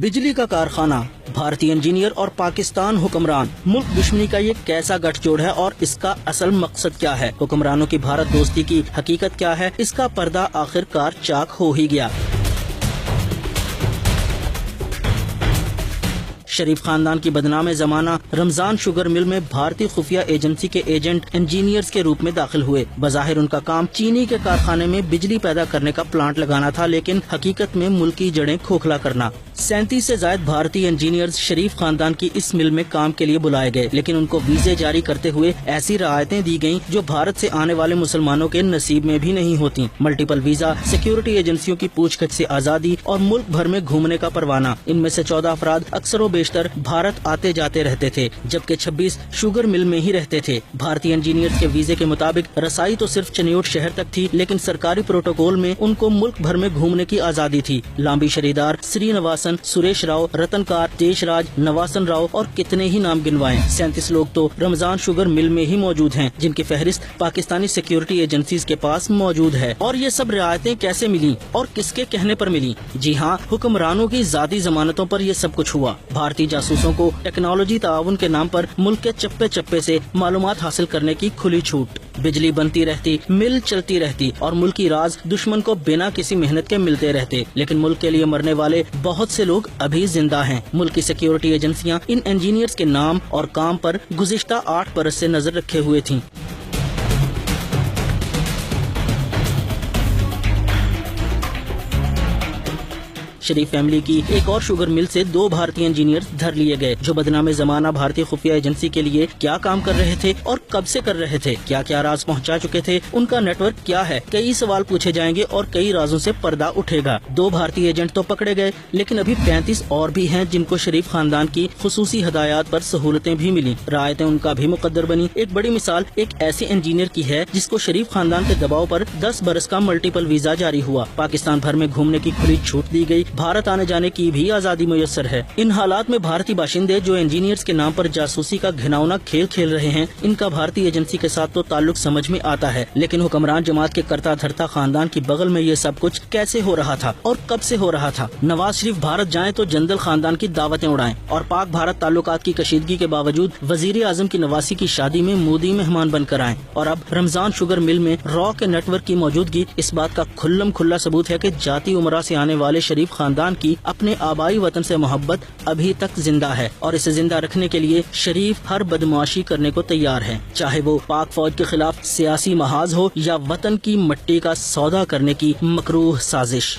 बिजली का कारखाना, भारतीय इंजीनियर और पाकिस्तान हुक्मरान, मुल्क दुश्मनी का ये कैसा गठजोड़ है और इसका असल मकसद क्या है? हुक्मरानों की भारत दोस्ती की हकीकत क्या है? इसका पर्दा आखिरकार चाक हो ही गया। शरीफ खानदान की बदनाम जमाना रमजान शुगर मिल में भारतीय खुफिया एजेंसी के एजेंट इंजीनियर्स के रूप में दाखिल हुए। बज़ाहिर उनका काम चीनी के कारखाने में बिजली पैदा करने का प्लांट लगाना था, लेकिन हकीकत में मुल्क की जड़ें खोखला करना। 37 से ज्यादा भारतीय इंजीनियर्स शरीफ खानदान की इस मिल में काम के लिए बुलाए गए, लेकिन उनको वीजे जारी करते हुए ऐसी रियायतें दी गयी जो भारत से आने वाले मुसलमानों के नसीब में भी नहीं होती। मल्टीपल वीजा, सिक्योरिटी एजेंसियों की पूछताछ से आजादी और मुल्क भर में घूमने का परवाना। इनमें से 14 अफराद अक्सर बेशतर भारत आते जाते रहते थे, जबकि 26 शुगर मिल में ही रहते थे। भारतीय इंजीनियर्स के वीजे के मुताबिक रसाई तो सिर्फ चनियोट शहर तक थी, लेकिन सरकारी प्रोटोकॉल में उनको मुल्क भर में घूमने की आजादी थी। लांबी शरीदार, श्रीनिवासन, सुरेश राव, रतनकार, देशराज, नवासन राव और कितने ही नाम गिनवाएं। 37 लोग तो रमजान शुगर मिल में ही मौजूद हैं, जिनकी फहरिस्त पाकिस्तानी सिक्योरिटी एजेंसीज के पास मौजूद है। और ये सब रियायतें कैसे मिली और किसके कहने पर मिली? जी हाँ, हुक्मरानों की जाती जमानतों पर ये सब कुछ हुआ। भारतीय जासूसों को टेक्नोलॉजी ताउन के नाम पर मुल्क के चप्पे चप्पे से मालूमात हासिल करने की खुली छूट। बिजली बनती रहती, मिल चलती रहती और मुल्की राज दुश्मन को बिना किसी मेहनत के मिलते रहते, लेकिन मुल्क के लिए मरने वाले बहुत से लोग अभी जिंदा हैं। मुल्क की सिक्योरिटी एजेंसियां इन इंजीनियर्स के नाम और काम पर गुज़िश्ता 8 बरस से नजर रखे हुए थीं। शरीफ फैमिली की एक और शुगर मिल से 2 भारतीय इंजीनियर धर लिए गए, जो बदनाम जमाना भारतीय खुफिया एजेंसी के लिए क्या काम कर रहे थे और कब से कर रहे थे, क्या क्या राज पहुंचा चुके थे, उनका नेटवर्क क्या है। कई सवाल पूछे जाएंगे और कई राजों से पर्दा उठेगा। 2 भारतीय एजेंट तो पकड़े गए, लेकिन अभी 35 और भी हैं जिनको शरीफ खानदान की खुसूसी हदायत पर सहूलतें भी मिली। रायतें उनका भी मुकद्दर बनी। एक बड़ी मिसाल एक ऐसे इंजीनियर की है जिसको शरीफ खानदान के दबाव पर 10 बरस का मल्टीपल वीजा जारी हुआ। पाकिस्तान भर में घूमने की खुली छूट दी गई, भारत आने जाने की भी आजादी मुयस्सर है। इन हालात में भारतीय बाशिंदे जो इंजीनियर्स के नाम पर जासूसी का घिनौना खेल खेल रहे हैं, इनका भारतीय एजेंसी के साथ तो ताल्लुक समझ में आता है, लेकिन हुक्मरान जमात के करता धरता खानदान की बगल में ये सब कुछ कैसे हो रहा था और कब से हो रहा था? नवाज शरीफ भारत जाएं तो जंदल खानदान की दावतें उड़ाएं और पाक भारत ताल्लुकात की कशीदगी के बावजूद वजीर आजम की नवासी की शादी में मोदी मेहमान बनकर आए। और अब रमजान शुगर मिल में रॉ के नेटवर्क की मौजूदगी इस बात का खुल्लम खुल्ला सबूत है कि जाती उमरा से आने वाले शरीफ खानदान की अपने आबाई वतन से मोहब्बत अभी तक जिंदा है, और इसे जिंदा रखने के लिए शरीफ हर बदमाशी करने को तैयार है, चाहे वो पाक फौज के खिलाफ सियासी महाज हो या वतन की मट्टी का सौदा करने की मकरूह साजिश।